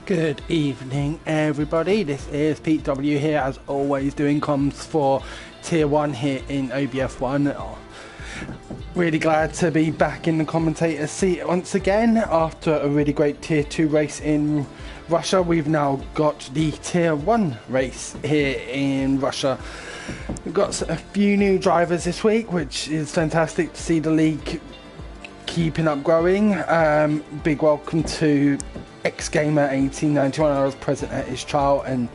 Good evening, everybody. This is Pete W here, as always, doing comms for Tier 1 here in OBF1. Really glad to be back in the commentator seat once again after a really great Tier 2 race in Russia. We've now got the Tier 1 race here in Russia. We've got a few new drivers this week, which is fantastic to see the league keeping up growing. Big welcome to X-Gamer 1891. I was present at his trial and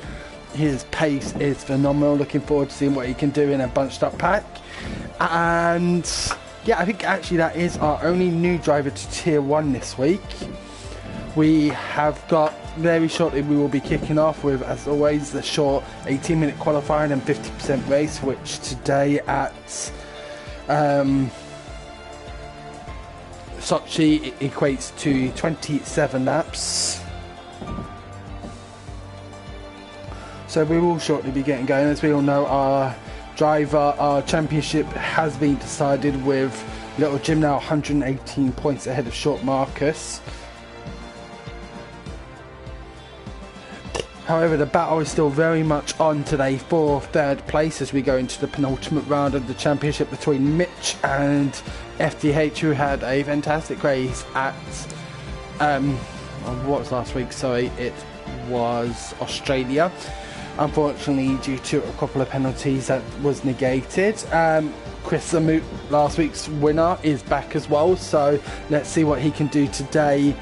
his pace is phenomenal. Looking forward to seeing what he can do in a bunched up pack. And yeah, I think actually that is our only new driver to Tier 1 this week. We have got, very shortly we will be kicking off with, as always, the short 18-minute qualifying and 50% race, which today at Sochi equates to 27 laps. So we will shortly be getting going. As we all know, our championship has been decided with Little Jim now 118 points ahead of Short Marcus. However, the battle is still very much on today for third place as we go into the penultimate round of the championship between Mitch and FTH, who had a fantastic race at what was last week? Sorry, it was Australia. Unfortunately, due to a couple of penalties, that was negated. Chris Zamoot, last week's winner, is back as well, so let's see what he can do today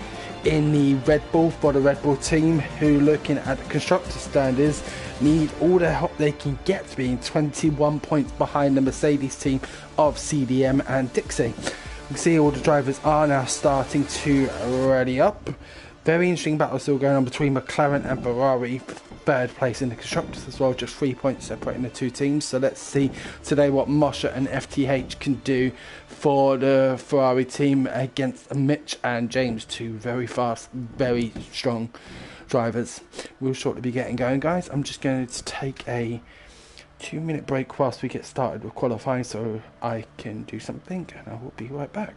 in the Red Bull for the Red Bull team, who, looking at the constructor standards, need all the help they can get, being 21 points behind the Mercedes team of CDM and Dixie. We can see all the drivers are now starting to ready up. Very interesting battle still going on between McLaren and Ferrari, third place in the constructors as well, just 3 points separating the two teams. So let's see today what Moshe and FTH can do for the Ferrari team against Mitch and James, two very fast, very strong drivers. We'll shortly be getting going, guys. I'm just going to take a 2-minute break whilst we get started with qualifying so I can do something, and I will be right back.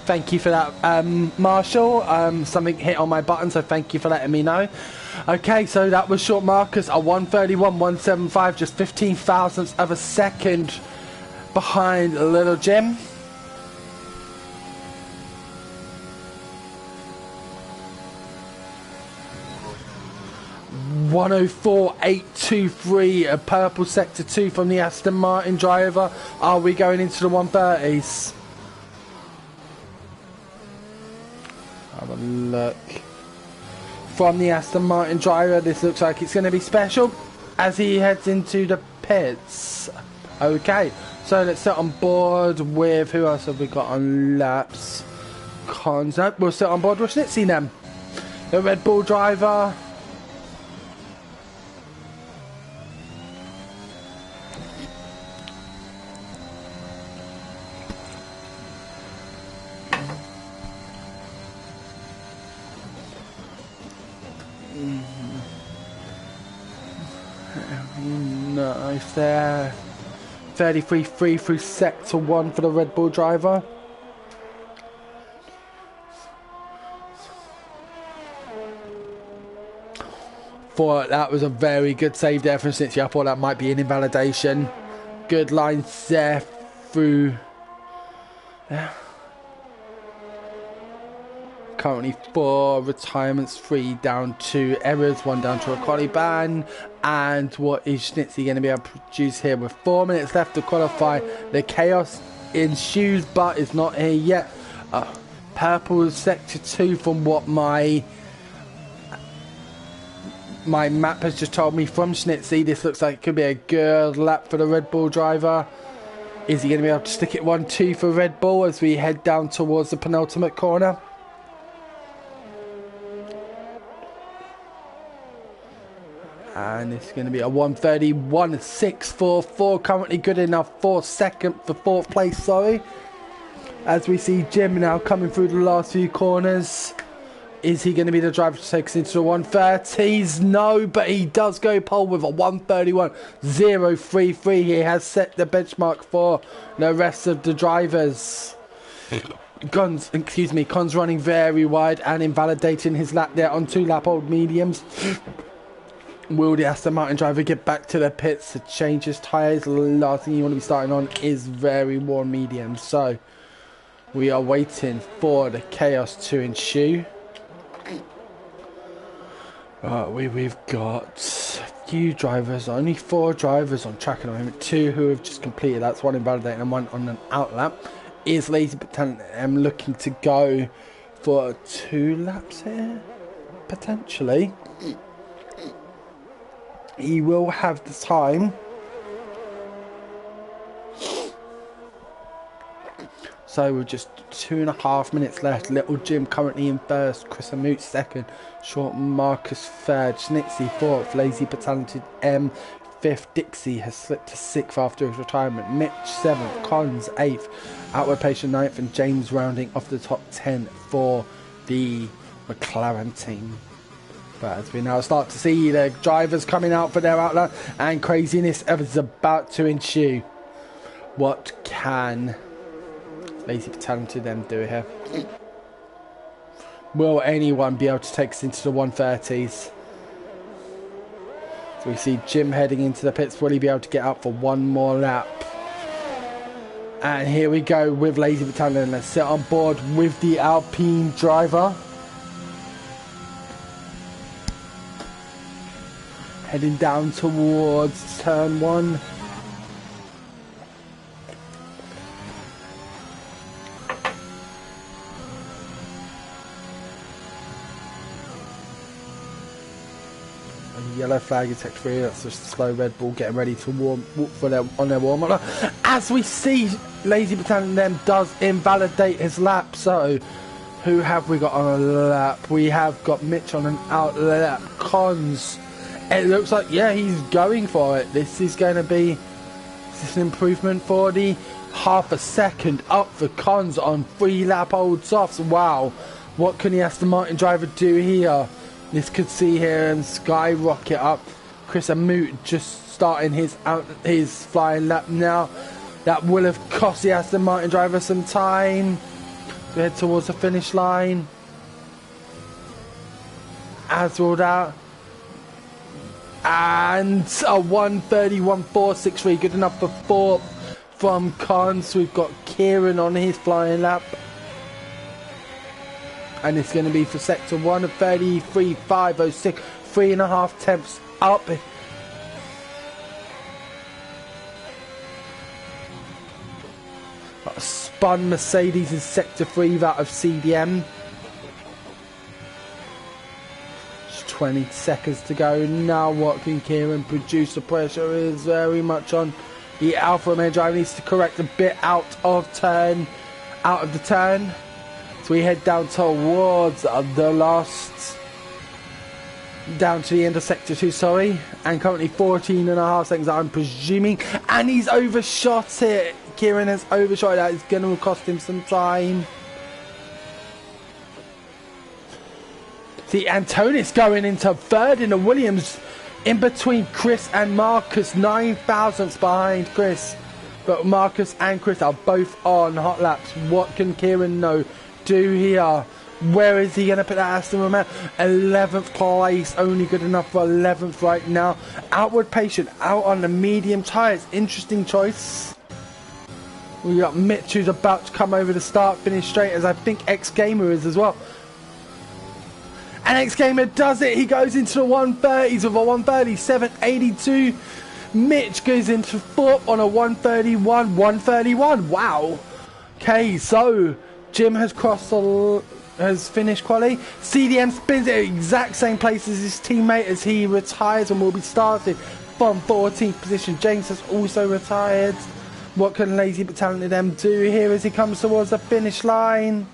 thank you for that, Marshall. Something hit on my button, so thank you for letting me know. Okay, so that was short Marcus, a 1:31.175, just 15 thousandths of a second behind Little Jim. $104.823, a purple sector 2 from the Aston Martin driver. Are we going into the 130s? Have a look. From the Aston Martin driver, this looks like it's going to be special as he heads into the pits. Okay, so let's sit on board with, who else have we got on laps? No, we'll sit on board with Schnitzy then, the Red Bull driver. Nice there. 33.3 through sector 1 for the Red Bull driver. Thought that was a very good save there from Snitchy. I thought that might be an invalidation. Good lines there through. Yeah. Currently 4 retirements, 3 down to errors, 1 down to a quality ban. And what is Schnitzy going to be able to produce here with 4 minutes left to qualify? The chaos ensues, but it's not here yet. Purple sector 2 from what my map has just told me from Schnitzy. This looks like it could be a good lap for the Red Bull driver. Is he going to be able to stick it 1-2 for Red Bull as we head down towards the penultimate corner? And it's going to be a 1:31.644, currently good enough for fourth place, sorry. As we see Jim now coming through the last few corners. Is he going to be the driver to take us into the 130s? No, but he does go pole with a 1:31.033. He has set the benchmark for the rest of the drivers. Cons running very wide and invalidating his lap there on 2 lap old mediums. Will the Aston Martin driver get back to the pits to change his tyres? The last thing you want to be starting on is very warm medium. So we are waiting for the chaos to ensue. We've got a few drivers, only 4 drivers on track at the moment. 2 who have just completed. That's 1 invalidating and 1 on an out lap. Is Lazy but Talented M looking to go for 2 laps here? Potentially. He will have the time. So we're just 2.5 minutes left. Little Jim currently in first. Chris Amoot second. Short Marcus third. Schnitzy fourth. Lazy but Talented M fifth. Dixie has slipped to 6th after his retirement. Mitch 7th. Cons 8th. Outward Patient 9th. And James rounding off the top 10 for the McLaren team. But as we now start to see the drivers coming out for their outlet and craziness is about to ensue. What can Lazy but Talented them do here? Will anyone be able to take us into the 130s? So we see Jim heading into the pits. Will he be able to get out for 1 more lap? And here we go with Lazy but Talented. Let's sit on board with the Alpine driver. Heading down towards turn 1. And yellow flag is free. That's just a slow Red Bull getting ready to warm for on their warm up. As we see, Lazy Battalion them does invalidate his lap. So who have we got on a lap? We have got Mitch on an out lap. Cons. It looks like, yeah, he's going for it. This is going to be an improvement for the half a second up for Cons on 3 lap old softs. Wow, what can the Aston Martin driver do here? This could see here and skyrocket up. Chris Amoot just starting his flying lap now. That will have cost the Aston Martin driver some time. We head towards the finish line. As ruled out. And a 1:31.463, good enough for fourth from Cons. We've got Kieran on his flying lap. And it's going to be for sector 1 of 33.506, 3.5 tenths up. A spun Mercedes in sector 3 out of CDM. 20 seconds to go. Now what can Kieran produce? The pressure is very much on the Alfa Romeo driver. Needs to correct a bit out of the turn. So we head down towards the last, down to the end of sector 2, sorry. And currently 14.5 seconds, I'm presuming. And he's overshot it. Kieran has overshot it. That is going to cost him some time. See, Antonis going into third in the Williams, in between Chris and Marcus, 9 thousandths behind Chris. But Marcus and Chris are both on hot laps. What can Kieran do here? Where is he going to put that Aston Romeo? 11th place, only good enough for 11th right now. Outward Patient out on the medium tyres. Interesting choice. We got Mitch who's about to come over the start, finish straight, as I think X Gamer is as well. And X Gamer does it. He goes into the 130s with a 137.82. Mitch goes into fourth on a 131. 131. Wow. Okay, so Jim has finished quali. CDM spins at the exact same place as his teammate as he retires and will be started from 14th position. James has also retired. What can Lazy but Talented M do here as he comes towards the finish line?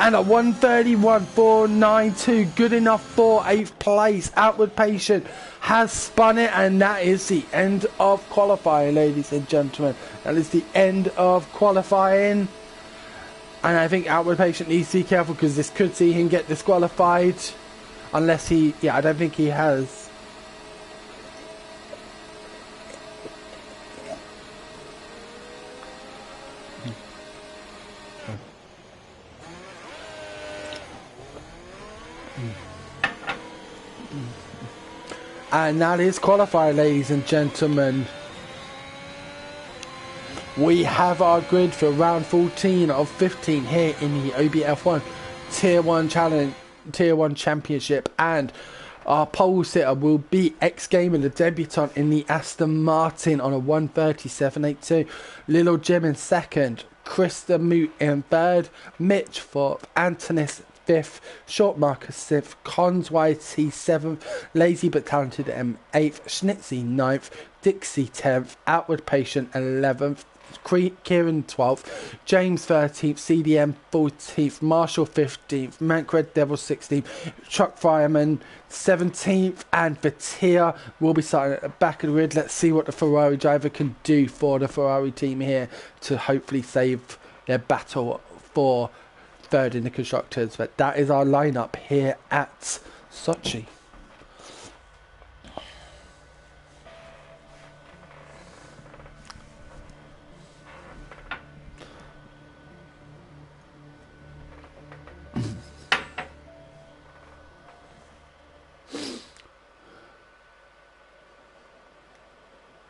And a 131.492, good enough for 8th place. Outward Patient has spun it, and that is the end of qualifying, ladies and gentlemen. That is the end of qualifying. And I think Outward Patient needs to be careful, because this could see him get disqualified. Unless he, I don't think he has. And that is qualifier, ladies and gentlemen. We have our grid for round 14 of 15 here in the OBF1 Tier 1 Challenge, Tier 1 Championship. And our pole sitter will be X Gamer, the debutant in the Aston Martin on a 137.82. Little Jim in second. Chris the Moot in third. Mitch fourth. Antonis 5th, Short Marcus 6th, Cons YT 7th, Lazy but Talented M 8th, Schnitzy 9th, Dixie 10th, Outward Patient 11th, Kieran 12th, James 13th, CDM 14th, Marshall 15th, Mancred Devil 16th, Chuck Fireman 17th, and Vatia will be starting at the back of the grid. Let's see what the Ferrari driver can do for the Ferrari team here to hopefully save their battle for third in the constructors. But that is our lineup here at Sochi.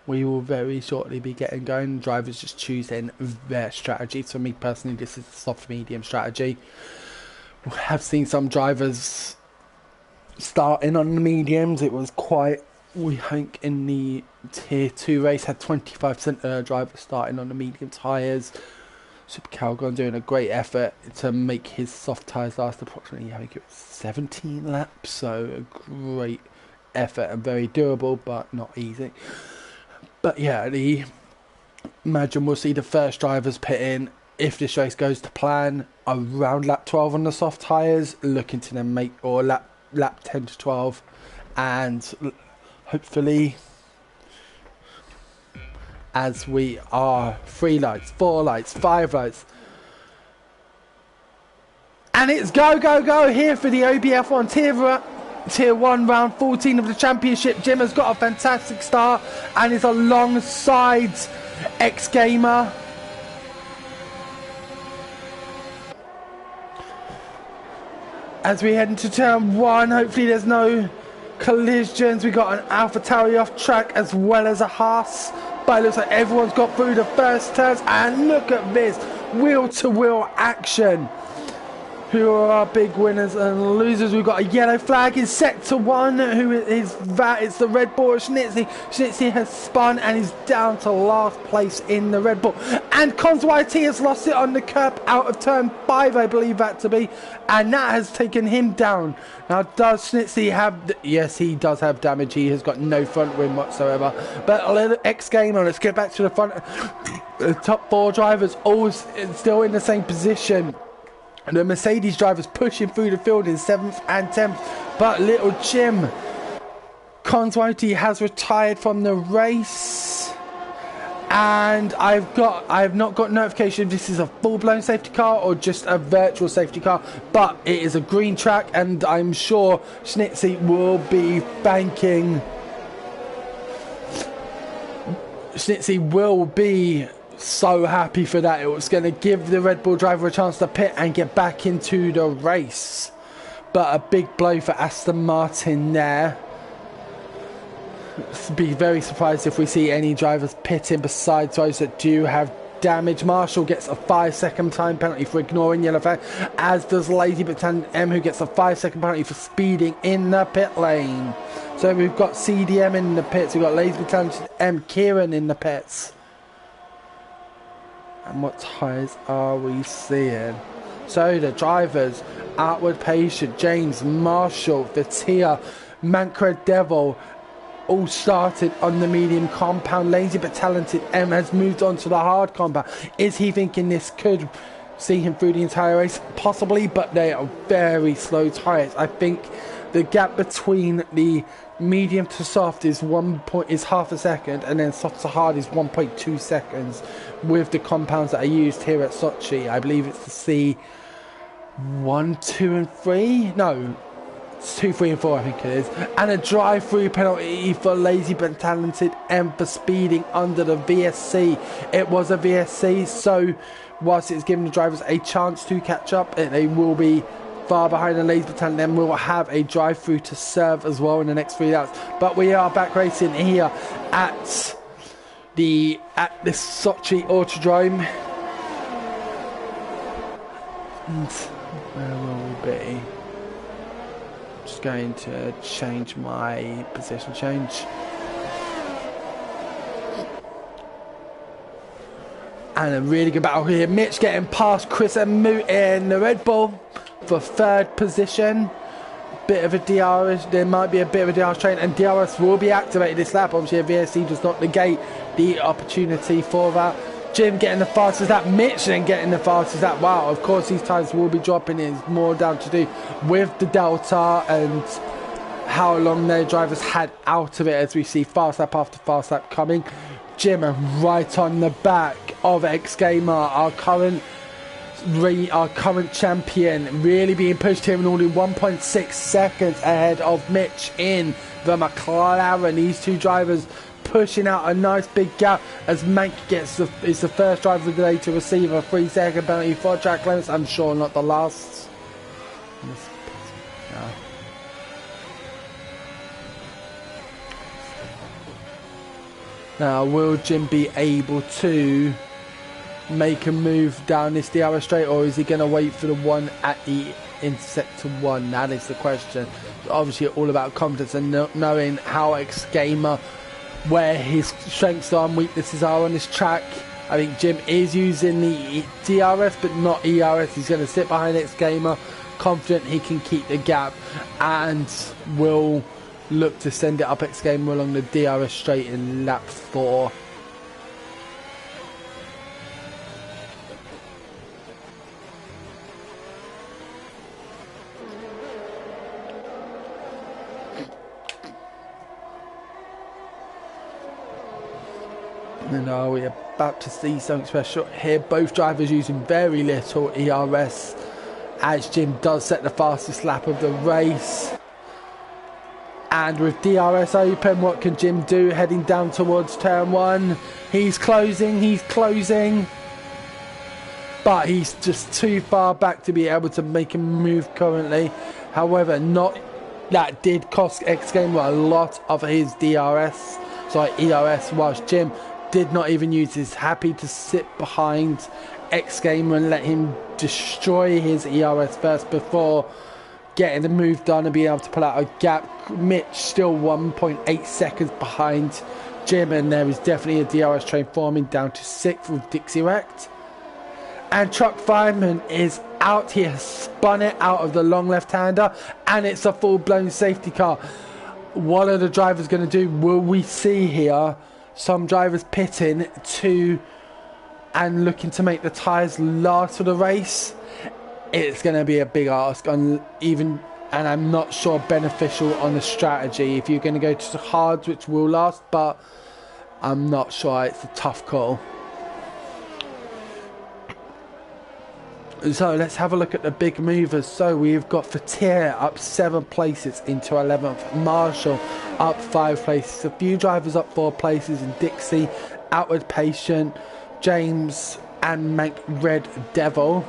We will very shortly be getting going. Drivers just choosing their strategy. For me personally, this is the soft medium strategy. We have seen some drivers starting on the mediums. It was quite, we think in the tier 2 race had 25% of the drivers starting on the medium tyres. Super Calgon doing a great effort to make his soft tyres last approximately, I think it was 17 laps. So a great effort and very durable, but not easy. But yeah, imagine we'll see the first drivers pit in, if this race goes to plan, around lap 12 on the soft tyres, looking to then make, or lap 10 to 12, and hopefully, as we are 3 lights, 4 lights, 5 lights, and it's go, go, go here for the OBF1 Tier 1 round 14 of the championship. Jim has got a fantastic start and is alongside X Gamer. as we head into turn 1. Hopefully there's no collisions. We got an AlphaTauri off track as well as a Haas, but it looks like everyone's got through the first turns, and look at this wheel-to-wheel action. Who are our big winners and losers? We've got a yellow flag in sector 1. Who is that? It's the Red Bull Schnitzy. Schnitzy has spun and is down to last place in the Red Bull. And Cons YT has lost it on the curb out of turn 5, I believe that to be. And that has taken him down. Now, does Schnitzy have... Yes, he does have damage. He has got no front wing whatsoever. But a little X-Gamer, let's get back to the front. The top 4 drivers all still in the same position. The Mercedes drivers pushing through the field in 7th and 10th, but little Jim Cons YT has retired from the race, and I have not got notification if this is a full-blown safety car or just a virtual safety car, but it is a green track, and I'm sure Schnitzy will be banking. Schnitzy will be so happy for that. It was going to give the Red Bull driver a chance to pit and get back into the race, but a big blow for Aston Martin there. Be very surprised if we see any drivers pitting besides those that do have damage. Marshall gets a 5-second time penalty for ignoring yellow flag, as does Lazy Battalion M, who gets a 5-second penalty for speeding in the pit lane. So we've got CDM in the pits, we've got Lazy Battalion M, Kieran in the pits. And what tyres are we seeing? So the drivers, Outward Patient, James, Marshall, Vatia, Mancra Devil, all started on the medium compound. Lazy but talented M has moved on to the hard compound. Is he thinking this could see him through the entire race? Possibly, but they are very slow tyres. I think the gap between the medium to soft is half a second, and then soft to hard is 1.2 seconds with the compounds that are used here at Sochi. I believe it's the C1, 2 and 3. No, it's 2, 3 and 4 I think it is. And a drive-through penalty for Lazy but talented M for speeding under the VSC. It was a VSC, so whilst it's giving the drivers a chance to catch up, they will be far behind, and Lazy Battalion then will have a drive-through to serve as well in the next 3 laps. But we are back racing here at this Sochi Autodrome. And where will we be? Just going to change my position change. And a really good battle here. Mitch getting past Chris and Moot in the Red Bull for 3rd position. Bit of a DRS, there might be a bit of a DRS train, and DRS will be activated this lap. Obviously a VSC does not negate the opportunity for that. Jim getting the fastest lap, Mitch then getting the fastest lap. Wow, of course these times will be dropping. It's more down to do with the delta and how long their drivers had out of it, as we see fast lap after fast lap coming. Jim right on the back of X Gamer, our current champion, really being pushed here and only 1.6 seconds ahead of Mitch in the McLaren. These two drivers pushing out a nice big gap, as Mank is the first driver of the day to receive a 3-second penalty for track limits. I'm sure not the last. No. Now, will Jim be able to make a move down this DRS straight, or is he going to wait for the one at the in sector 1? That is the question. Obviously all about confidence and knowing how X Gamer, where his strengths are and weaknesses are on this track. I think Jim is using the DRS but not ERS. He's going to sit behind X Gamer, confident he can keep the gap, and will look to send it up X Gamer along the DRS straight in lap 4. And are we about to see something special here? Both drivers using very little ERS, as Jim does set the fastest lap of the race. And with DRS open, what can Jim do heading down towards turn 1? He's closing, but he's just too far back to be able to make a move currently. However, that did cost X Gamer a lot of his ERS, whilst Jim did not even use his, happy to sit behind X Gamer and let him destroy his ERS first before getting the move done and being able to pull out a gap. Mitch still 1.8 seconds behind Jim, and there is definitely a DRS train forming down to 6th with Dixie Wrecked. And Truck Fireman is out here, spun it out of the long left-hander, and it's a full-blown safety car. What are the drivers going to do? Will we see here some drivers pitting and looking to make the tyres last for the race? It's going to be a big ask, and I'm not sure beneficial on the strategy. If you're going to go to the hards, which will last, but I'm not sure. It's a tough call. So let's have a look at the big movers. So we've got Fatir up 7 places into 11th. Marshall up 5 places. A few drivers up 4 places in Dixie, Outward Patient, James and Mank Red Devil.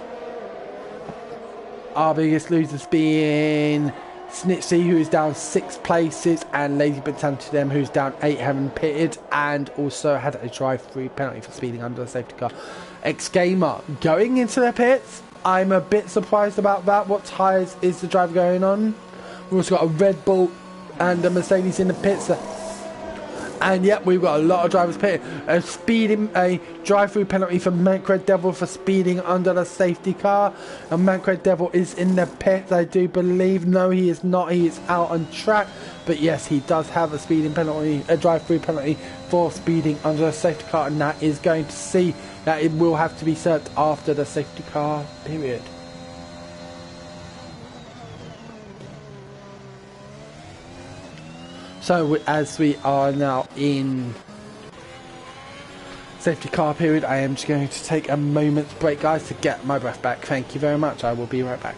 Our biggest losers being Snitsy, who is down 6 places, and Lazy Bantan to them, who's down 8, having pitted, and also had a drive-through penalty for speeding under the safety car. X-Gamer going into the pits. I'm a bit surprised about that. What tyres is the driver going on? We've also got a Red Bull and a Mercedes in the pits. And yep, we've got a lot of drivers pitting. A drive-through penalty for Mank Red Devil for speeding under the safety car. And Mank Red Devil is in the pits, I do believe. No, he is not. He is out on track. But yes, he does have a speeding penalty, a drive-through penalty for speeding under the safety car. And that is going to see that it will have to be served after the safety car period. So as we are now in safety car period, I am just going to take a moment's break, guys, to get my breath back. Thank you very much. I will be right back.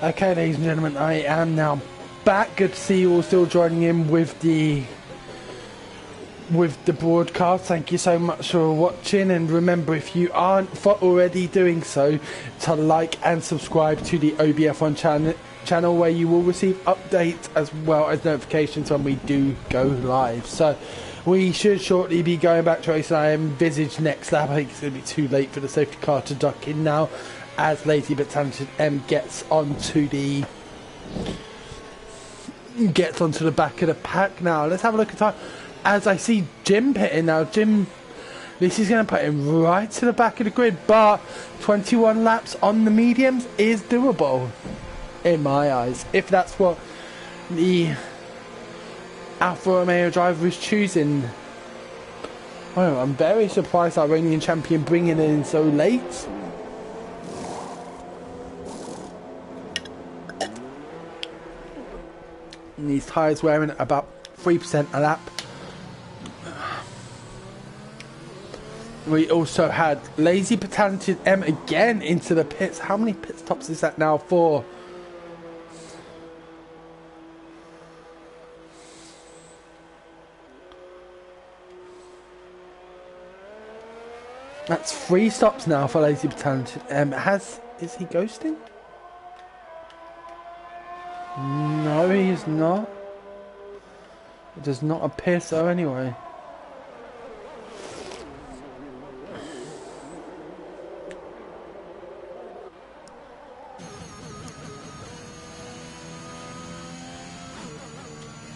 Okay, ladies and gentlemen, I am now back. Good to see you all still joining in with the broadcast. Thank you so much for watching, and remember, if you aren't already doing so, to like and subscribe to the OBF1 channel where you will receive updates as well as notifications when we do go live. So we should shortly be going back to race. I envisage next lap. I think it's going to be too late for the safety car to duck in now, as Lazy but Talented M gets onto the back of the pack now. Let's have a look at time. As I see Jim pitting now. Jim, this is going to put him right to the back of the grid, but 21 laps on the mediums is doable in my eyes, if that's what the Alfa Romeo driver is choosing. Well, I'm very surprised our reigning champion bringing it in so late. And these tyres wearing about 3% a lap. We also had Lazy but Talented M again into the pits. How many pit stops is that now for? That's 3 stops now for Lazy but Talented M. Is he ghosting? No, he is not. It does not appear so anyway.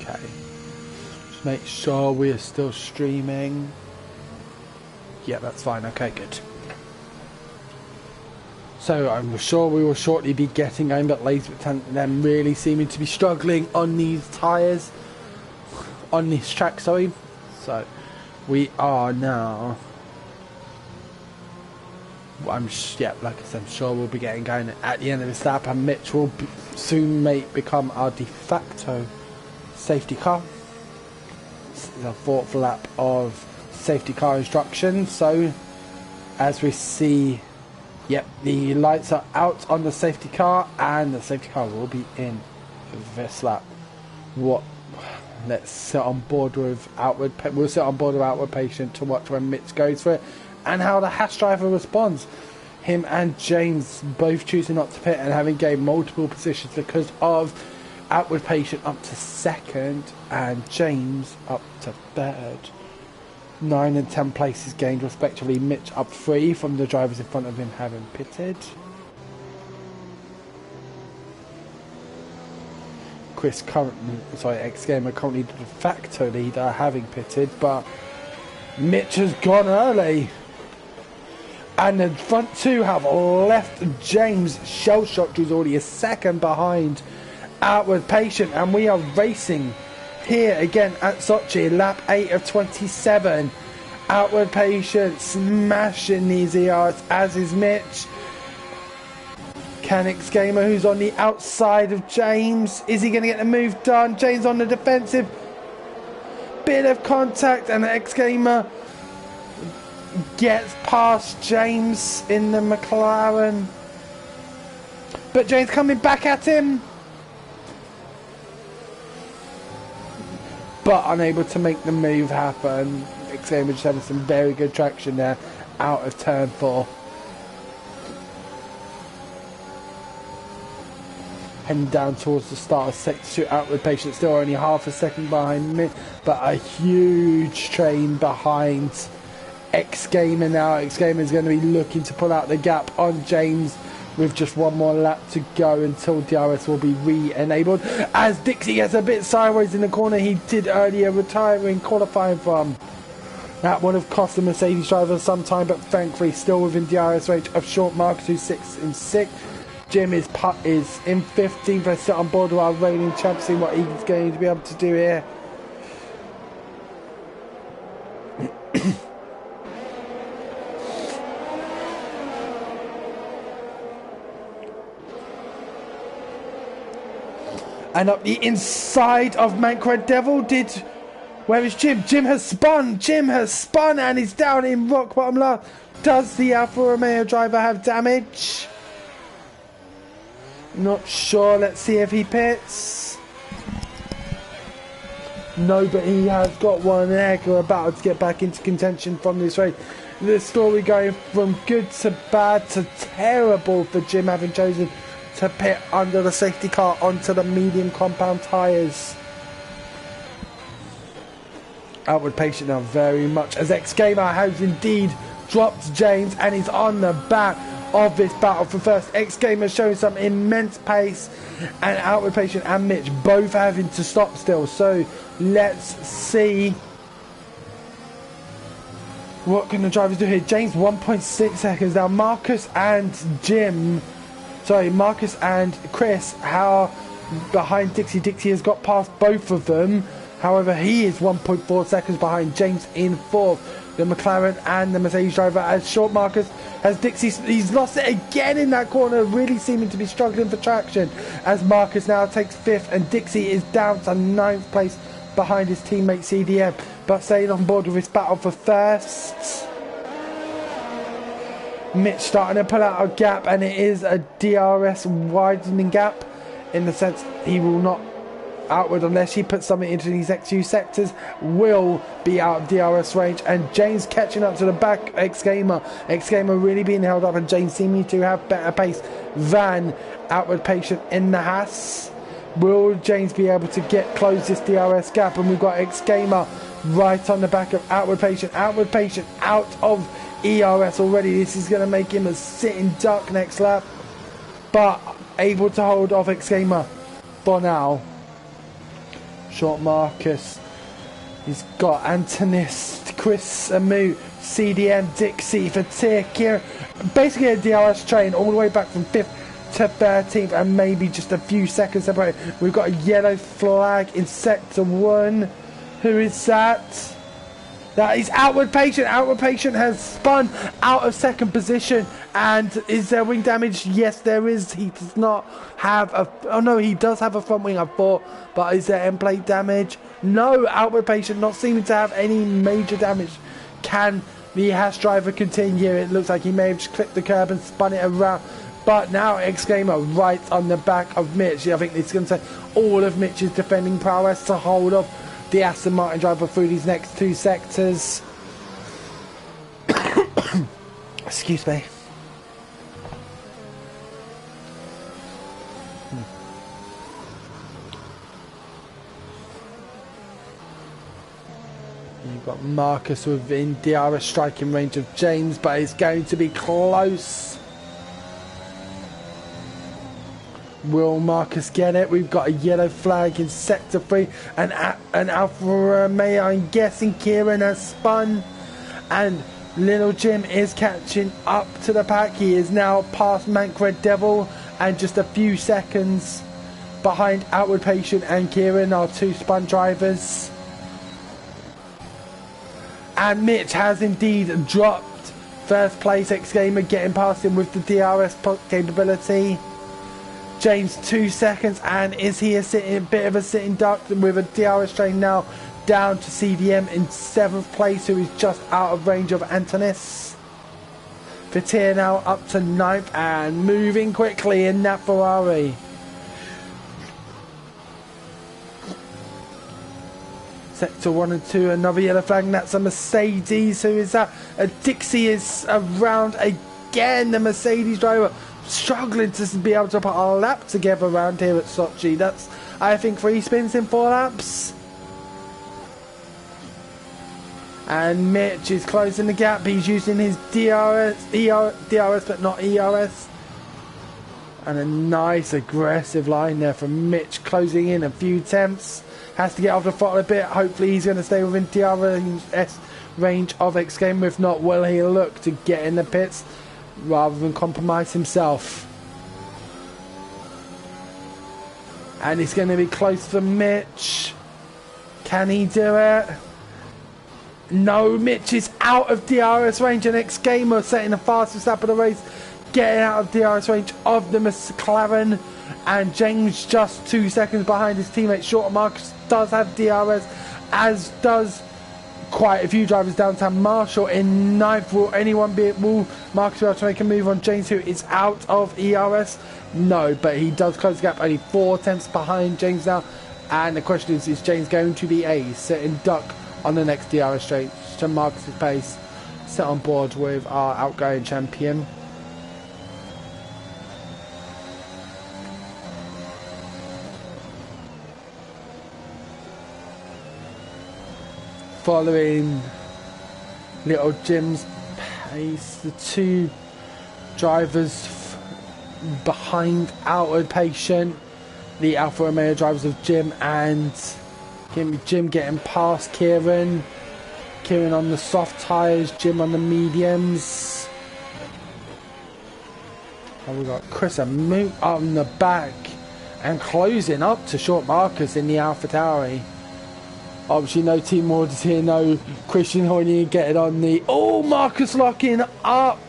Okay. Just make sure we are still streaming. Yeah, that's fine. Okay, good. So I'm sure we will shortly be getting going, but Lazy but Talented them really seeming to be struggling on these tyres, on this track, sorry. So we are now, yeah, like I said, I'm sure we'll be getting going at the end of this lap, and Mitch will soon become our de facto safety car. This is our 4th lap of safety car instructions. So as we see, yep, the lights are out on the safety car, and the safety car will be in this lap. Let's sit on board with we'll sit on board with Outward Patient to watch when Mitch goes for it and how the Haas driver responds. Him and James both choosing not to pit and having gained multiple positions because of Outward Patient up to 2nd and James up to 3rd. 9 and 10 places gained respectively. Mitch up 3 from the drivers in front of him having pitted. X-Gamer currently the de facto leader having pitted, but Mitch has gone early. And the front 2 have left James shell-shocked, who's already a 2nd behind Outward Patient, and we are racing here again at Sochi, lap 8 of 27. Outward Patient smashing these ERs, as is Mitch. Can X-Gamer, who's on the outside of James, is he going to get the move done? James on the defensive. Bit of contact, and X-Gamer gets past James in the McLaren. But James coming back at him, but unable to make the move happen. X-Gamer just having some very good traction there out of turn 4. Heading down towards the start of sector 2. Outward Patient still only half a second behind me, but a huge train behind X-Gamer now. X-Gamer is going to be looking to pull out the gap on James with just 1 more lap to go until DRS will be re-enabled. As Dixie gets a bit sideways in the corner he did earlier, retiring qualifying from. That would have cost the Mercedes driver some time, but thankfully still within DRS range of short marks, who's 6 and 6. Jim is in 15th. Let's sit on board with our reigning champ, see what he's going to be able to do here. And up the inside of Mancred Devil where is Jim? Jim has spun and he's down in rock bottom left. Does the Alfa Romeo driver have damage? Not sure. Let's see if he pits. No, but he has got one egg. We're about to get back into contention from this race. The story going from good to bad to terrible for Jim having chosen to pit under the safety car onto the medium compound tyres. Outward patient now very much as X-Gamer has indeed dropped James and he's on the back of this battle for first. X-Gamer showing some immense pace and Outward Patient and Mitch both having to stop still. So let's see what can the drivers do here. James 1.6 seconds now. Marcus and Chris how behind Dixie. Dixie has got past both of them. However, he is 1.4 seconds behind James in fourth. The McLaren and the Mercedes driver as short Marcus as Dixie, he's lost it again in that corner, really seeming to be struggling for traction as Marcus now takes fifth and Dixie is down to ninth place behind his teammate CDM, but staying on board with this battle for first. Mitch starting to pull out a gap and it is a DRS widening gap in the sense he will not outward unless he puts something into these next few sectors, will be out of DRS range. And James catching up to the back X-Gamer really being held up and James seeming to have better pace than Outward Patient in the Haas. Will James be able to close this DRS gap? And we've got X-Gamer right on the back of Outward Patient out of ERS already. This is going to make him a sitting duck next lap, but able to hold off X-Gamer for now. Short Marcus, he's got Antonist, Chris Amu, CDM, Dixie for Tier1. Basically a DRS train all the way back from 5th to 13th and maybe just a few seconds separated. We've got a yellow flag in sector 1. Who is that? That is Outward Patient. Outward Patient has spun out of second position. And is there wing damage? Yes, there is. He does not have a... Oh, no, he does have a front wing, I thought. But is there end plate damage? No, Outward Patient not seeming to have any major damage. Can the Haas driver continue? It looks like he may have just clipped the curb and spun it around. But now X-Gamer right on the back of Mitch. I think it's going to take all of Mitch's defending prowess to hold off the Aston Martin driver through these next two sectors. Excuse me. You've got Marcus within DRS striking range of James, but it's going to be close. Will Marcus get it? We've got a yellow flag in sector 3 and Alfa Romeo. I'm guessing Kieran has spun and Little Jim is catching up to the pack. He is now past Mank Red Devil and just a few seconds behind Outward Patient and Kieran, our two spun drivers. And Mitch has indeed dropped first place. X-Gamer getting past him with the DRS capability. James 2 seconds, and is he a bit of a sitting duck with a DRS train now down to CDM in 7th place, who is just out of range of Antonis. Vitir now up to 9th and moving quickly in that Ferrari. Sector 1 and 2, another yellow flag, and that's a Mercedes. Who is that? A Dixie is around again, the Mercedes driver. Struggling to be able to put a lap together around here at Sochi. That's, I think, 3 spins in 4 laps. And Mitch is closing the gap. He's using his DRS but not ERS. And a nice aggressive line there from Mitch, closing in a few tenths. Has to get off the throttle a bit. Hopefully he's going to stay within DRS range of X-Gamer. If not, will he look to get in the pits rather than compromise himself? And it's going to be close for Mitch. Can he do it? No, Mitch is out of DRS range, and X-Gamer setting the fastest lap of the race, getting out of DRS range of the McLaren. And James just 2 seconds behind his teammate. Short Marcus does have DRS, as does quite a few drivers downtown. Marshall in ninth. Will Marcus be able to make a move on James, who is out of ERS? No, but he does close the gap, only 4 tenths behind James now. And the question is James going to be ace, sitting duck on the next DRS straight to Marcus's pace, sit on board with our outgoing champion. Following little Jim's pace, the 2 drivers behind Outward Patient, the Alfa Romeo drivers of Jim and Jim getting past Kieran on the soft tyres, Jim on the mediums. And we've got Chris and Moot on the back and closing up to short Marcus in the AlphaTauri. Obviously no team orders here, no Christian Hornier getting on the... Oh, Marcus locking up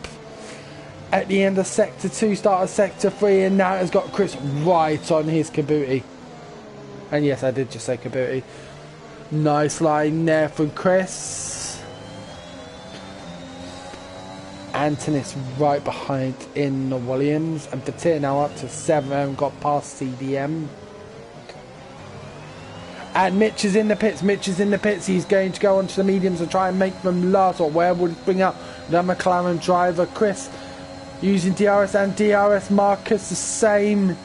at the end of Sector 2, start of Sector 3, and now has got Chris right on his Kabuti. And yes, I did just say Kabuti. Nice line there from Chris. Antonis right behind in the Williams, and Batir now up to 7, got past CDM. And Mitch is in the pits. He's going to go onto the mediums and try and make them last. Or where would bring up the McLaren driver, Chris, using DRS and DRS. Marcus the same.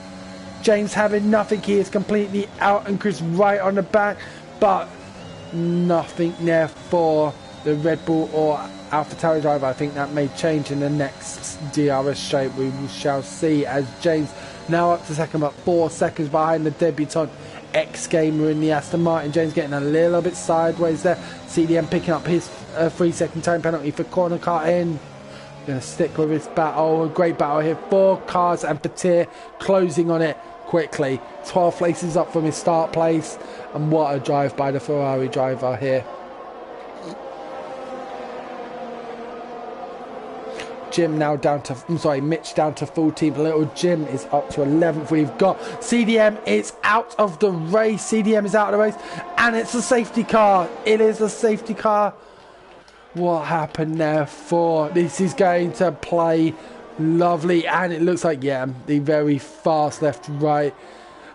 James having nothing. He is completely out, and Chris right on the back. But nothing there for the Red Bull or AlphaTauri driver. I think that may change in the next DRS straight. We shall see, as James now up to second, but 4 seconds behind the debutant X-Gamer in the Aston Martin. James getting a little bit sideways there. CDM picking up his 3-second time penalty for corner car in. Going to stick with his battle. A great battle here. 4 cars and Batir closing on it quickly. 12 places up from his start place. And what a drive by the Ferrari driver here. Jim now down to, Mitch down to 14th. Little Jim is up to 11th. We've got CDM is out of the race. CDM is out of the race. And it's a safety car. It is a safety car. What happened there for? This is going to play lovely. And it looks like, yeah, the very fast left-right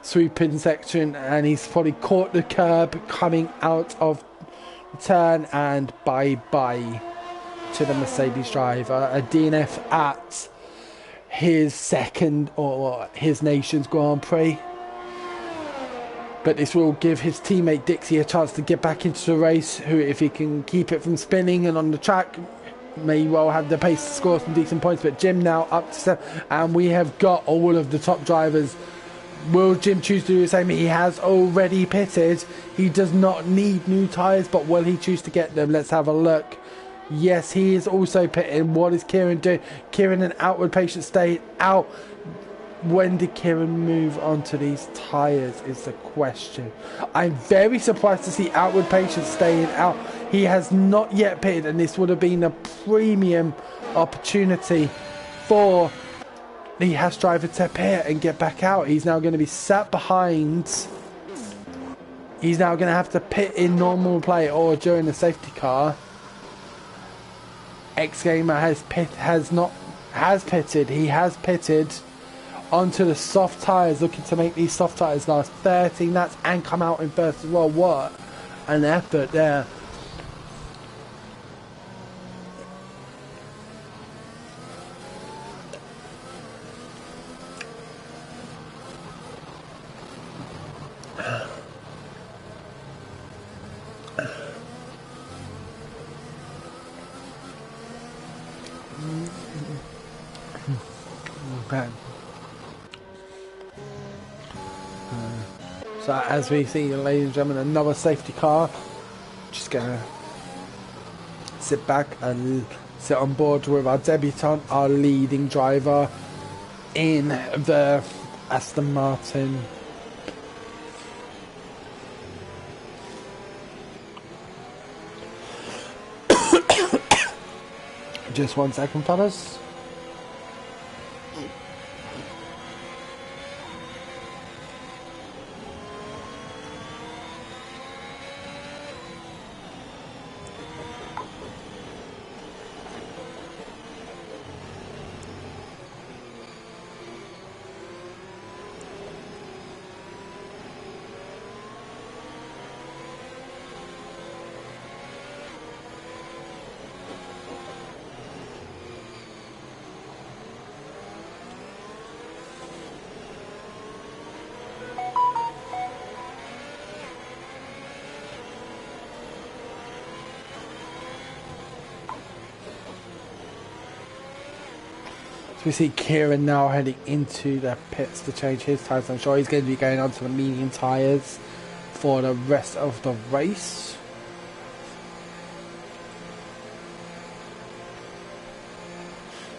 sweeping section. And he's probably caught the curb coming out of the turn. And bye-bye to the Mercedes driver. A DNF at his second or his nation's Grand Prix. But this will give his teammate Dixie a chance to get back into the race, who, if he can keep it from spinning and on the track, may well have the pace to score some decent points. But Jim now up to 7, and we have got all of the top drivers. Will Jim choose to do the same? He has already pitted. He does not need new tyres, but will he choose to get them? Let's have a look. Yes, he is also pitting. What is Kieran doing? Kieran and Outward Patient staying out. When did Kieran move on to these tyres is the question. I'm very surprised to see Outward Patient staying out. He has not yet pitted, and this would have been a premium opportunity for the Haas driver to pit and get back out. He's now going to be sat behind. He's now going to have to pit in normal play or during the safety car. X-Gamer has pitted. He has pitted onto the soft tyres, looking to make these soft tyres last 13 laps and come out in first as well. What an effort there. Okay. So as we see, ladies and gentlemen, another safety car. Just gonna sit back and sit on board with our debutant, our leading driver in the Aston Martin. Just 1 second, fellas. We see Kieran now heading into the pits to change his tyres. I'm sure he's going to be going on to the medium tyres for the rest of the race.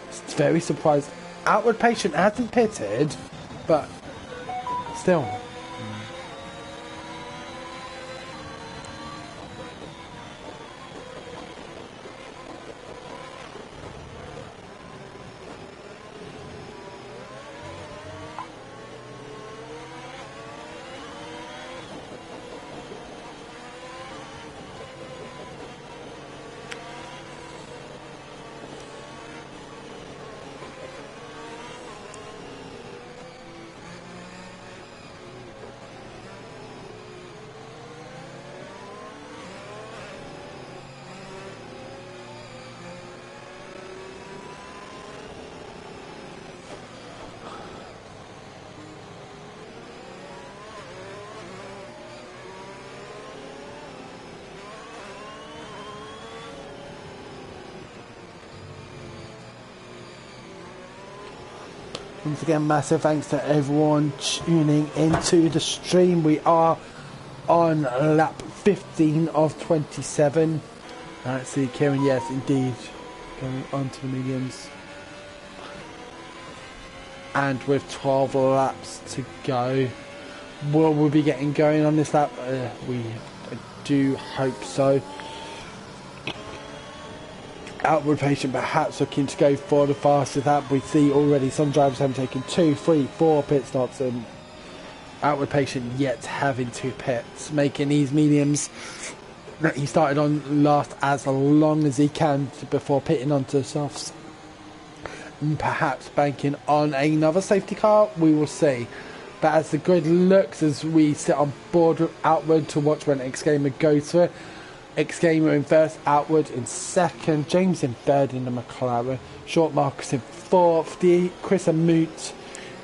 It's very surprised. Outward Patient hasn't pitted, but still. Once again, massive thanks to everyone tuning into the stream. We are on lap 15 of 27. Let's see, Kieran, yes, indeed, going on to the mediums. And with 12 laps to go, will we be getting going on this lap? We do hope so. Outward Patient perhaps looking to go for the fastest lap. We see already some drivers having taken 2, 3, 4 pit stops, and Outward Patient yet having 2 pits, making these mediums that he started on last as long as he can before pitting onto the softs, and perhaps banking on another safety car. We will see. But as the grid looks, as we sit on board with Outward to watch when X-Gamer goes to it, X-Gamer in first, Outward in second, James in third in the McLaren, Short Marcus in fourth, Chris and Moot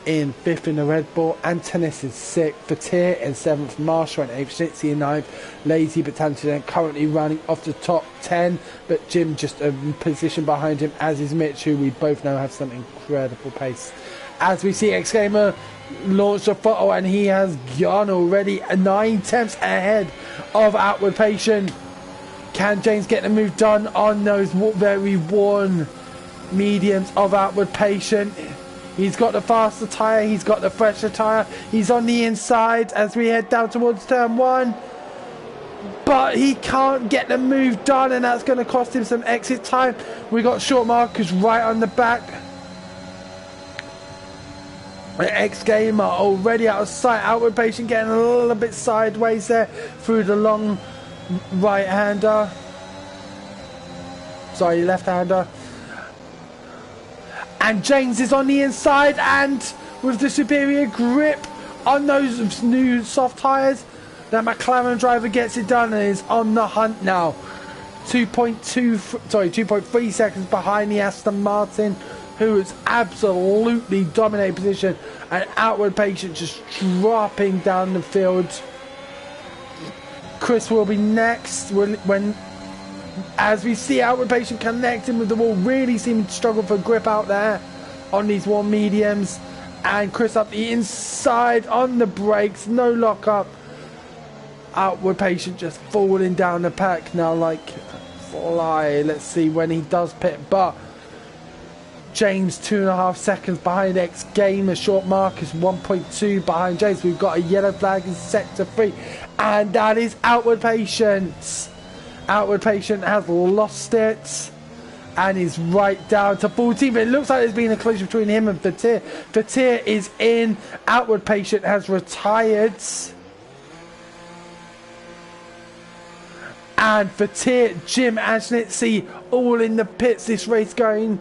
in fifth in the Red Bull, Antonis in sixth, Fatir in seventh, Marshall in eighth, Schnitzy in ninth, Lazy but Tantan currently running off the top 10, but Jim just a position behind him, as is Mitch, who we both know have some incredible pace. As we see X-Gamer launch a photo, and he has gone already 9 tenths ahead of Outward Patient. Can James get the move done on those very worn mediums of Outward Patient? He's got the faster tyre, he's got the fresher tyre, he's on the inside as we head down towards turn 1. But he can't get the move done, and that's going to cost him some exit time. We got Short Marcus right on the back. X-Gamer already out of sight. Outward Patient getting a little bit sideways there through the long right-hander, sorry, left-hander, and James is on the inside, and with the superior grip on those new soft tyres, that McLaren driver gets it done and is on the hunt now. 2.3 seconds behind the Aston Martin, who is absolutely dominating position, and Outward Patient just dropping down the field. Chris will be next when as we see Outward Patient connecting with the wall, really seeming to struggle for grip out there on these warm mediums, and Chris up the inside on the brakes, no lock up. Outward Patient just falling down the pack now like fly. Let's see when he does pit, but James 2.5 seconds behind X-Gamer. Short Marcus 1.2 behind James. We've got a yellow flag in sector 3, and that is Outward Patient. Outward Patient has lost it and is right down to 14, but it looks like there's been a collision between him and Fatir. Fatir is in, Outward Patient has retired, and Fatir, Jim and Schnitzy all in the pits. This race going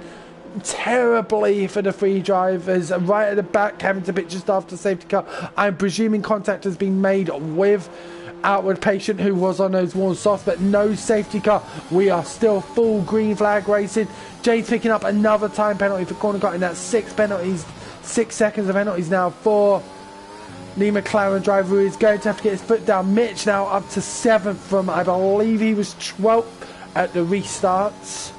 terribly for the 3 drivers. Right at the back, having to pit just after safety car. I'm presuming contact has been made with Outward Patient, who was on those warm softs, but no safety car. We are still full green flag racing. James picking up another time penalty for corner cutting. That's 6 penalties, 6 seconds of penalties now for the McLaren driver, who is going to have to get his foot down. Mitch now up to 7th from, I believe he was 12th at the restarts.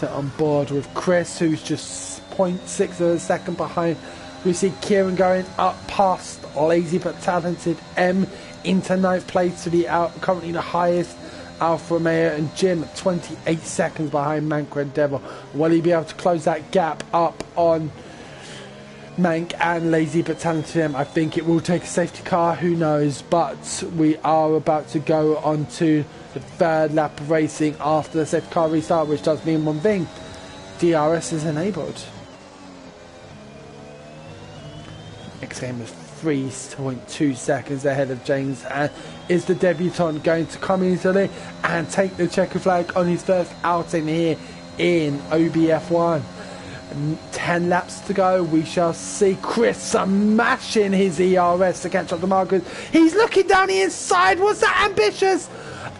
sit on board with Chris, who's just 0.6 of a second behind. We see Kieran going up past Lazy but Talented M into 9th place to the currently the highest Alfa Romeo, and Jim 28 seconds behind Mank Red Devil. Will he be able to close that gap up on Mank and Lazy but Talented M? I think it will take a safety car, who knows, but we are about to go on to the 3rd lap of racing after the safety car restart, which does mean one thing: DRS is enabled. Next game is 3.2 seconds ahead of James, and is the debutant going to come into there and take the checker flag on his first outing here in OBF1? 10 laps to go. We shall see. Chris smashing his ERS to catch up to Marcus. He's looking down the inside. Was that ambitious?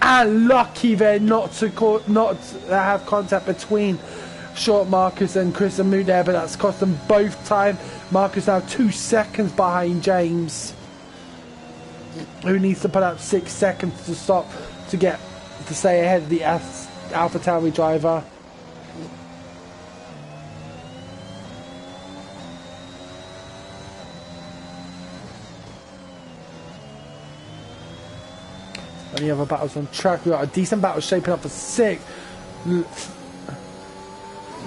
And lucky there not to have contact between short Marcus and Chris and Moot there, but that's cost them both time. Marcus now 2 seconds behind James, who needs to put up 6 seconds to stop to stay ahead of the AlphaTauri driver. Any other battles on track? We've got a decent battle shaping up for 6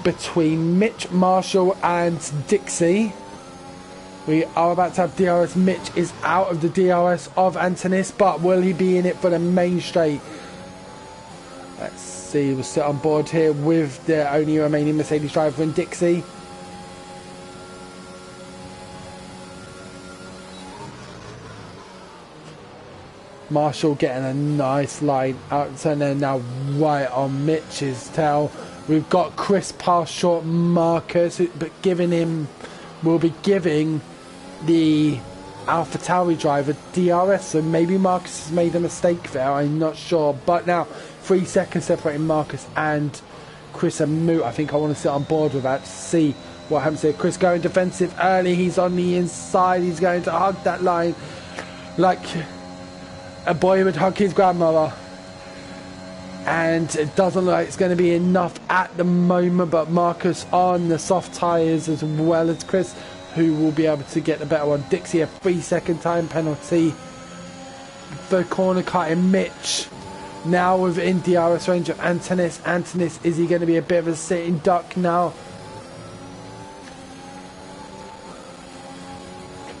between Mitch, Marshall and Dixie. We are about to have DRS. Mitch is out of the DRS of Antonis, but will he be in it for the main straight? Let's see. We'll sit on board here with the only remaining Mercedes driver in Dixie. Marshall getting a nice line out, and then now right on Mitch's tail. We've got Chris past short Marcus, but will be giving the AlphaTauri driver DRS, so maybe Marcus has made a mistake there, I'm not sure. But now 3 seconds separating Marcus and Chris and Moot. I think I want to sit on board with that to see what happens here. Chris going defensive early, he's on the inside, he's going to hug that line like a boy would hug his grandmother. And it doesn't look like it's going to be enough at the moment, but Marcus on the soft tyres as well as Chris, who will be able to get the better one. Dixie a 3-second time penalty. The corner cutting Mitch now within DRS range of Antonis. Antonis, is he going to be a bit of a sitting duck now?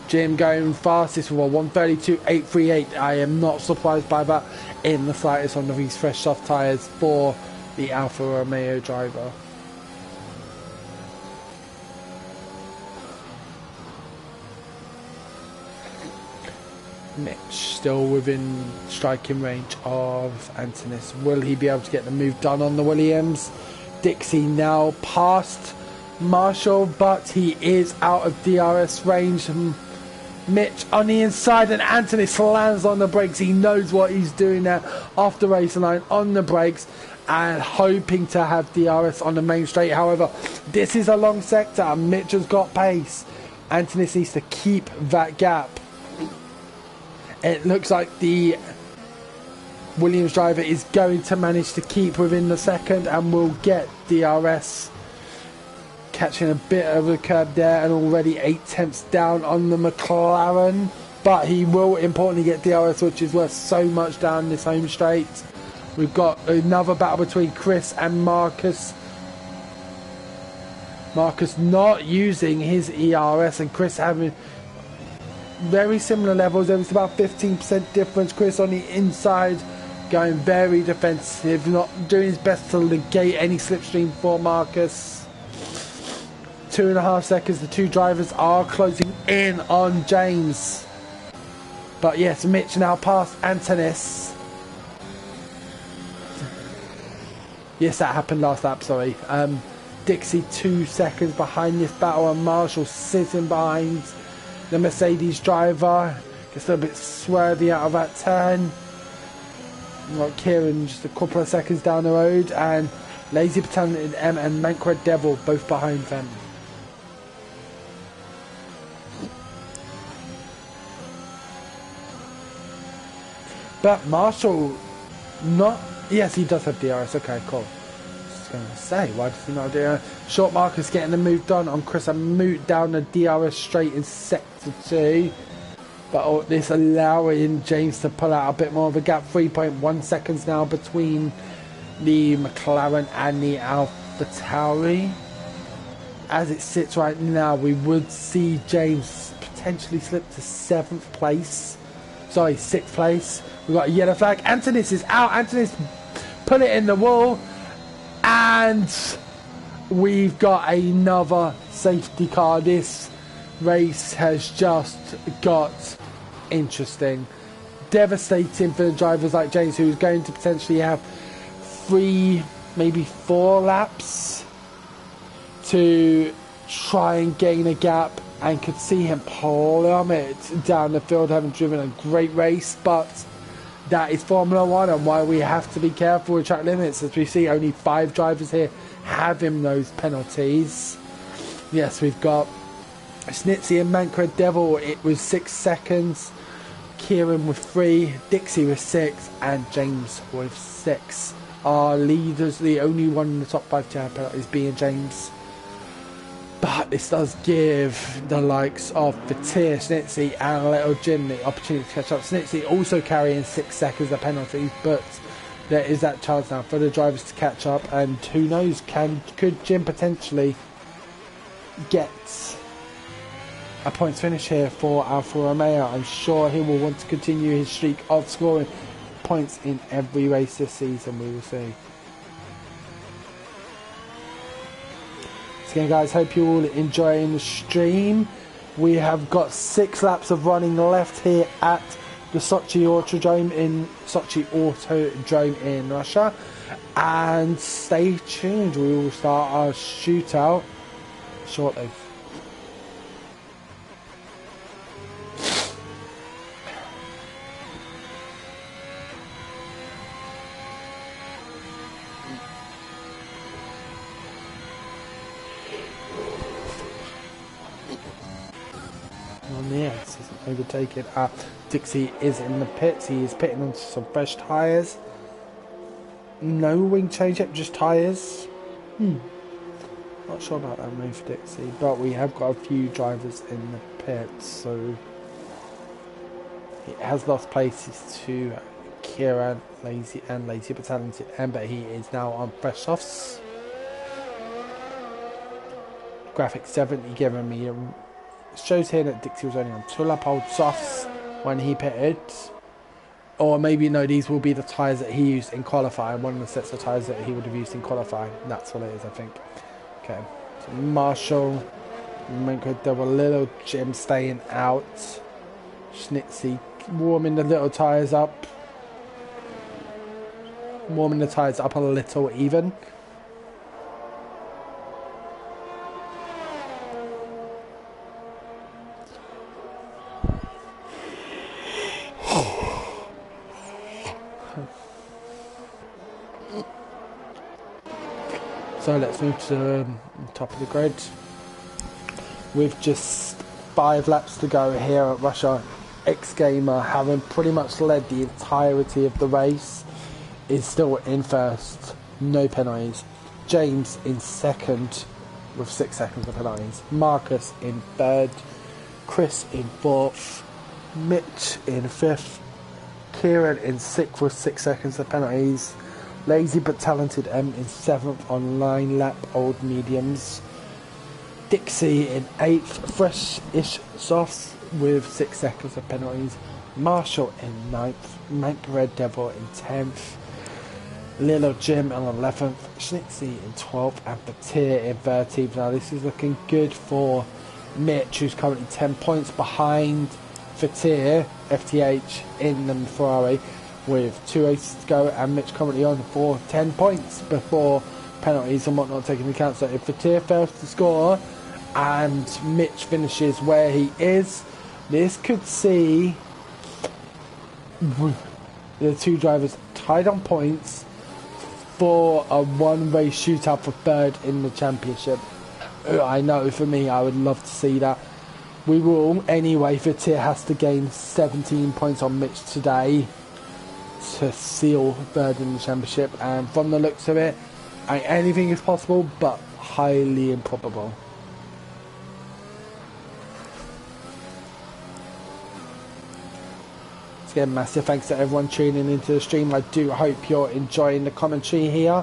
Jim going fastest with a 1:32.838. I am not surprised by that in the slightest on these fresh soft tyres for the Alfa Romeo driver. Mitch still within striking range of Antonis. Will he be able to get the move done on the Williams? Dixie now past Marshall, but he is out of DRS range. Mitch on the inside, and Anthony slams on the brakes. He knows what he's doing now off the racing line on the brakes and hoping to have DRS on the main straight. However, this is a long sector and Mitch has got pace. Anthony needs to keep that gap. It looks like the Williams driver is going to manage to keep within the second and will get DRS. Catching a bit of a curb there, and already 8 tenths down on the McLaren, but he will importantly get DRS, which is worth so much down this home straight. We've got another battle between Chris and Marcus. Marcus not using his ERS and Chris having very similar levels. There was about 15% difference. Chris on the inside going very defensive, not doing his best to negate any slipstream for Marcus. 2.5 seconds, the two drivers are closing in on James. But yes, Mitch now past Antonis. Yes, that happened last lap, sorry. Dixie 2 seconds behind this battle, and Marshall sitting behind the Mercedes driver. Gets a little bit swervy out of that turn. We've got Kieran just a couple of seconds down the road, and Lazy Talented M and Mank Devil both behind them. But Marshall not... Yes, he does have DRS. Okay, cool. Just going to say, why does he not do it? Short Marcus getting the move done on Chris and Moot down the DRS straight in sector 2. But this allowing James to pull out a bit more of a gap. 3.1 seconds now between the McLaren and the AlphaTauri. As it sits right now, we would see James potentially slip to 7th place. Sorry, 6th place. We've got a yellow flag. Antonis is out. Antonis put it in the wall. And we've got another safety car. This race has just got interesting. Devastating for the drivers like James, who's going to potentially have 3, maybe 4 laps to try and gain a gap, and could see him plummet down the field, having driven a great race. But that is Formula 1, and why we have to be careful with track limits, as we see only 5 drivers here having those penalties. Yes, we've got Snitsy and Mancra Devil, it was 6 seconds. Kieran with 3, Dixie with 6, and James with 6. Our leaders, the only one in the top 5 to have penalties being James. But this does give the likes of Fatir, Snitsy and Little Jim the opportunity to catch up. Snitsy also carrying 6 seconds of penalties, but there is that chance now for the drivers to catch up, and who knows, could Jim potentially get a points finish here for Alfa Romeo? I'm sure he will want to continue his streak of scoring points in every race this season. We will see. So again, guys, hope you're all enjoying the stream. We have got 6 laps of running left here at the Sochi Autodrome in Russia, and stay tuned. We will start our shootout shortly. Yes, he's overtaken. Dixie is in the pits. He is pitting onto some fresh tyres. No wing change up, just tyres. Not sure about that move for Dixie, but we have got a few drivers in the pits, so he has lost places to Kieran, lazy but talented, but he is now on fresh softs. Graphic 70 giving me shows here that Dixie was only on 2 lap old softs when he pitted, or maybe no, these will be the tyres that he used in qualifying, one of the sets of tyres that he would have used in qualifying. That's what it is, I think. Okay, so Marshall, there were Little Jim staying out, Schnitzy warming the little tyres up, a little even. So let's move to the top of the grid. With just 5 laps to go here at Russia, X-Gamer, having pretty much led the entirety of the race, is still in first, no penalties. James in second with 6 seconds of penalties. Marcus in third, Chris in fourth, Mitch in 5th, Kieran in 6th with 6 seconds of penalties, Lazy but Talented M in 7th on 9 lap old mediums, Dixie in 8th, fresh-ish softs with 6 seconds of penalties, Marshall in 9th, Mank Red Devil in 10th, Little Jim in 11th, Schnitzy in 12th, and Batir in 13th. Now this is looking good for Mitch, who's currently 10 points behind Fatir, FTH, in the Ferrari, with 2 races to go, and Mitch currently on for 10 points before penalties and whatnot taken into account. So if Fatir fails to score and Mitch finishes where he is, this could see the 2 drivers tied on points for a 1-race shootout for 3rd in the championship. I know, for me, I would love to see that. We will anyway. Fatir has to gain 17 points on Mitch today to seal 3rd in the championship, and from the looks of it, And anything is possible, but highly improbable. Again, massive thanks to everyone tuning into the stream. I do hope you're enjoying the commentary here.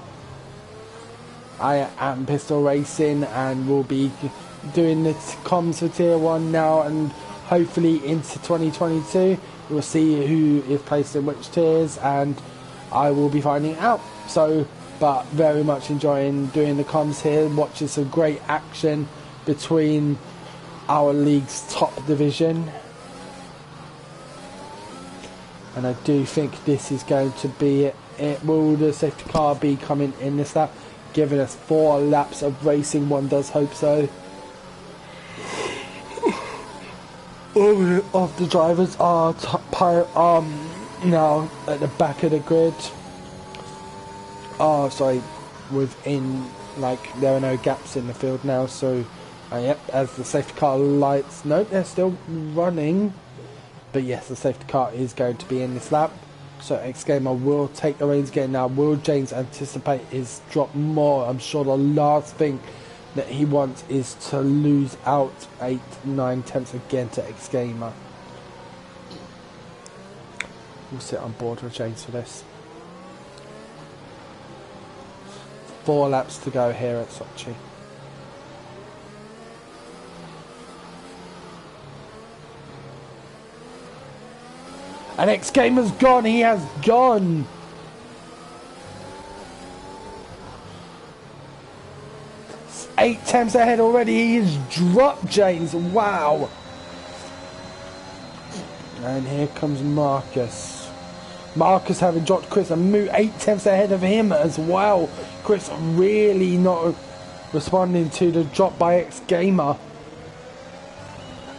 I am Pistol Racing and will be doing the comms for Tier 1 now and hopefully into 2022. We'll see who is placed in which tiers and I will be finding out. So, but very much enjoying doing the comms here, watching some great action between our league's top division. And I do think this is going to be it. Will the safety car be coming in this lap, giving us 4 laps of racing? One does hope so. All of the drivers are now at the back of the grid. Oh, sorry, within, like, there are no gaps in the field now. So, yep, as the safety car lights, no, they're still running. But yes, the safety car is going to be in this lap. So X-Gamer will take the reins again now. Will James anticipate his drop more? I'm sure the last thing that he wants is to lose out 8-9 tenths again to X-Gamer. We'll sit on board with James for this. 4 laps to go here at Sochi. And X-Gamer's gone, he has gone. It's 8 tenths ahead already, he has dropped James, wow. And here comes Marcus. Marcus having dropped Chris and Moot 8 tenths ahead of him as well. Chris really not responding to the drop by X-Gamer.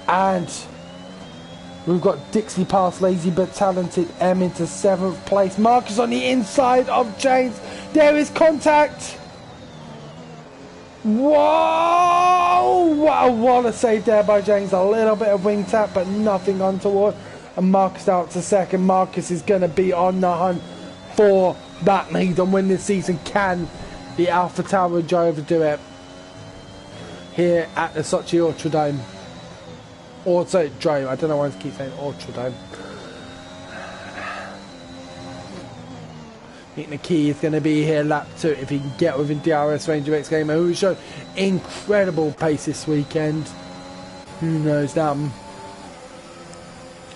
And we've got Dixie past Lazy but Talented M into 7th place. Marcus on the inside of James. There is contact. Whoa! Wow, what a save there by James. A little bit of wing tap, but nothing untoward. And Marcus out to second. Marcus is going to be on the hunt for that lead and win this season. Can the Alpha Tower driver do it here at the Sochi Ultradome? Auto Drome, I don't know why I keep saying Ultradome. I think the key is going to be here lap 2 if he can get within DRS range of X-Gamer, who showed incredible pace this weekend. Who knows now?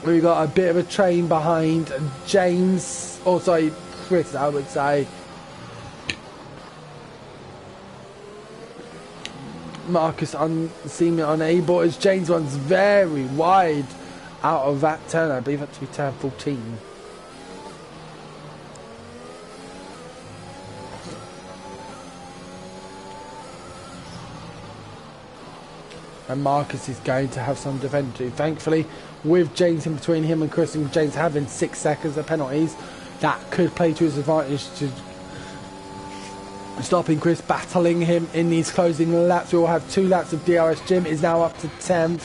We've got a bit of a train behind James, also Chris, I would say. Marcus seemingly unable as James runs very wide out of that turn. I believe that to be turn 14. And Marcus is going to have some defending to do. Thankfully, with James in between him and Chris, and James having 6 seconds of penalties, that could play to his advantage to stopping Chris battling him in these closing laps. We will have 2 laps of DRS. Jim is now up to 10th.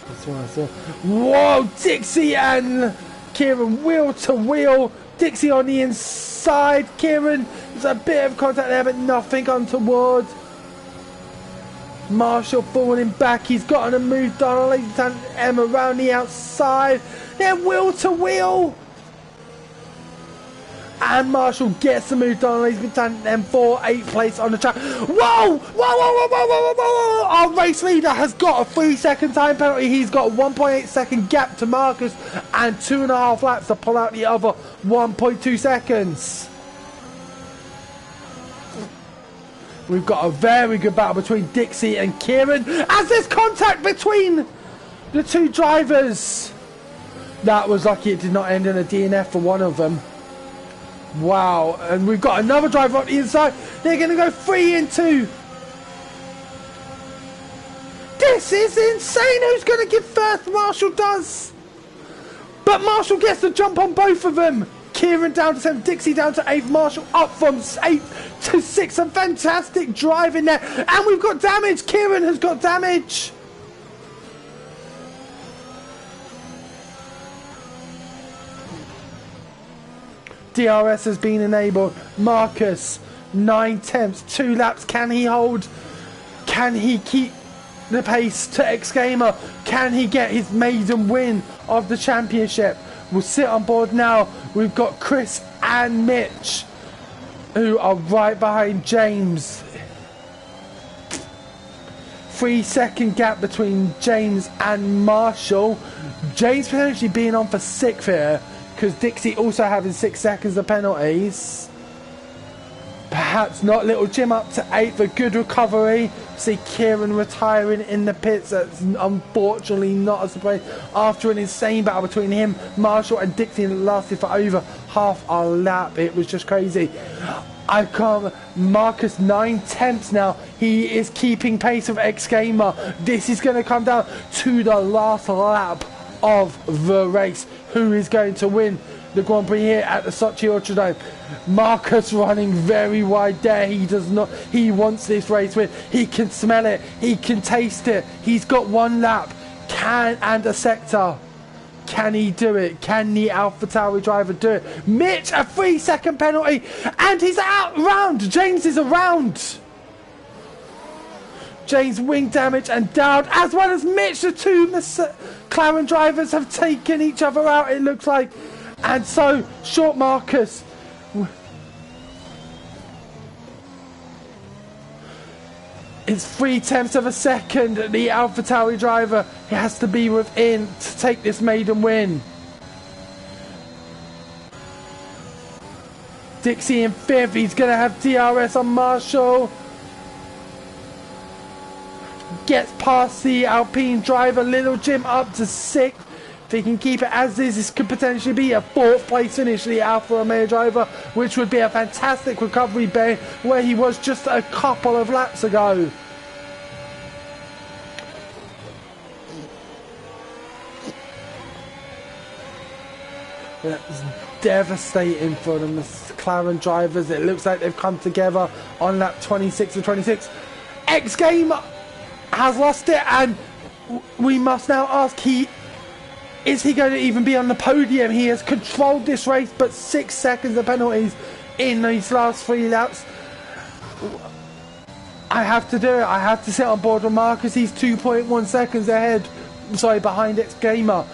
That's what I saw. Whoa, Dixie and Kieran wheel to wheel. Dixie on the inside. Kieran, there's a bit of contact there, but nothing untoward. Marshall falling back. He's gotten a move done. Ladies and M around the outside. They're wheel to wheel. And Marshall gets the move done. He's been done them for 8th place on the track. Whoa! Whoa, whoa, whoa, whoa, whoa, whoa! Our race leader has got a 3-second time penalty. He's got a 1.8 second gap to Marcus and 2.5 laps to pull out the other 1.2 seconds. We've got a very good battle between Dixie and Kieran as there's contact between the 2 drivers. That was lucky it did not end in a DNF for one of them. Wow, and we've got another driver on the inside. They're going to go 3 in 2. This is insane. Who's going to give first? Marshall does. But Marshall gets the jump on both of them. Kieran down to 7th, Dixie down to 8th, Marshall up from 8th to 6th. A fantastic drive in there. And we've got damage. Kieran has got damage. DRS has been enabled. Marcus 9/10, 2 laps. Can he hold? Can he keep the pace to X Gamer? Can he get his maiden win of the championship? We'll sit on board now. We've got Chris and Mitch, who are right behind James. 3-second gap between James and Marshall. James potentially being on for 6th here, because Dixie also having 6 seconds of penalties. Perhaps not. Little Jim up to 8th. A good recovery. See Kieran retiring in the pits. That's unfortunately not a surprise. After an insane battle between him, Marshall and Dixie that lasted for over half a lap. It was just crazy. I can't. Marcus 9/10 now. He is keeping pace with X Gamer. This is going to come down to the last lap of the race. Who is going to win the Grand Prix here at the Sochi Autodrome? Marcus running very wide there. He does not. He wants this race win. He can smell it. He can taste it. He's got 1 lap. And a sector. Can he do it? Can the AlphaTauri driver do it? Mitch, a 3-second penalty, and he's out round. James is around. James wing damage and down, as well as Mitch. The 2 McLaren drivers have taken each other out, it looks like. And so, short Marcus. It's 3/10 of a second. The AlphaTauri driver, he has to be within to take this maiden win. Dixie in 5th. He's going to have DRS on Marshall. Gets past the Alpine driver. Little Jim up to 6th. If he can keep it as is, this could potentially be a 4th place finish for the Alfa Romeo driver, which would be a fantastic recovery bay where he was just a couple of laps ago. That's devastating for the McLaren drivers. It looks like they've come together on lap 26 of 26. X Gamer has lost it, and we must now ask, is he going to even be on the podium? He has controlled this race, but 6 seconds of penalties in these last 3 laps. I have to do it. I have to sit on board with Marcus. He's 2.1 seconds ahead. Sorry, behind X Gamer,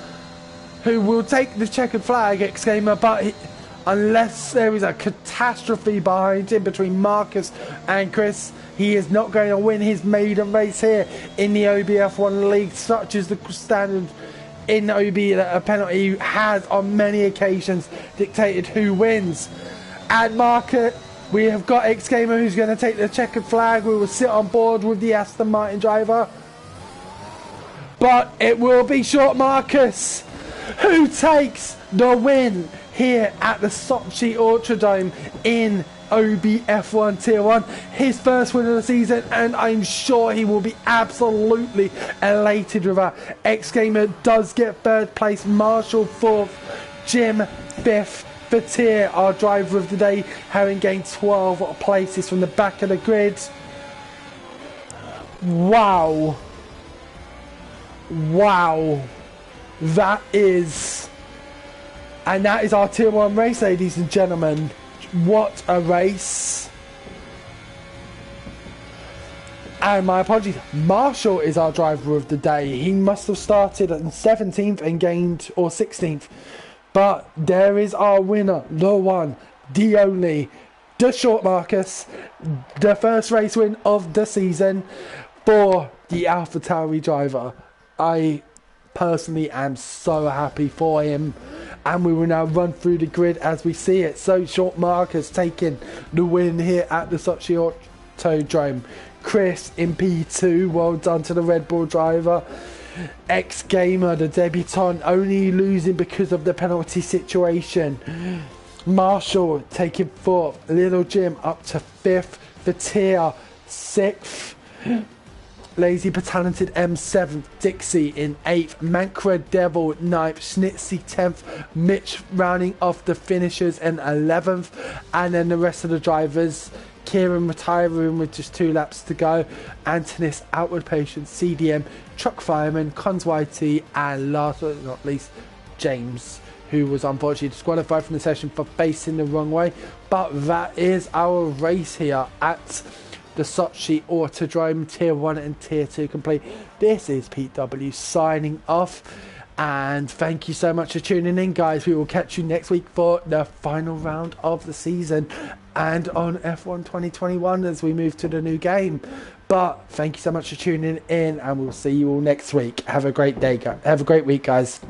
who will take the checkered flag, X Gamer, but unless there is a catastrophe behind him between Marcus and Chris, he is not going to win his maiden race here in the OBF1 league, such as the standard in OB that a penalty has on many occasions dictated who wins. At market, we have got X Gamer, who's going to take the checkered flag. We will sit on board with the Aston Martin driver, but it will be short Marcus who takes the win here at the Sochi Autodrome in OBF1 Tier 1. His first win of the season, and I'm sure he will be absolutely elated with that. X Gamer does get 3rd place, Marshall 4th, Jim 5th. Fatir, our driver of the day, having gained 12 places from the back of the grid. Wow. Wow. That is our Tier 1 race, ladies and gentlemen. What a race. And my apologies, Marshall is our driver of the day. He must have started at 17th and gained, or 16th. But there is our winner, the one, the only, the short Marcus, the first race win of the season for the AlphaTauri driver. I personally am so happy for him, and we will now run through the grid as we see it. So short Marcus taking the win here at the Sochi Autodrome. Chris in P2, well done to the Red Bull driver. X Gamer, the debutant, only losing because of the penalty situation. Marshall taking 4th, Little Jim up to 5th, Fatir 6th, Lazy but Talented M 7th, Dixie in 8th, Mancra Devil 9th, Schnitzy 10th, Mitch rounding off the finishers in 11th, and then the rest of the drivers, Kieran retiring with just 2 laps to go, Antonis, Outward Patience, CDM, Truck Fireman, Cons YT, and last but not least, James, who was unfortunately disqualified from the session for facing the wrong way. But that is our race here at the Sochi Autodrome, Tier 1 and Tier 2 complete. This is Pete W signing off, and thank you so much for tuning in, guys. We will catch you next week for the final round of the season and on F1 2021 as we move to the new game. But thank you so much for tuning in, and we'll see you all next week. Have a great day, guys. Have a great week, guys.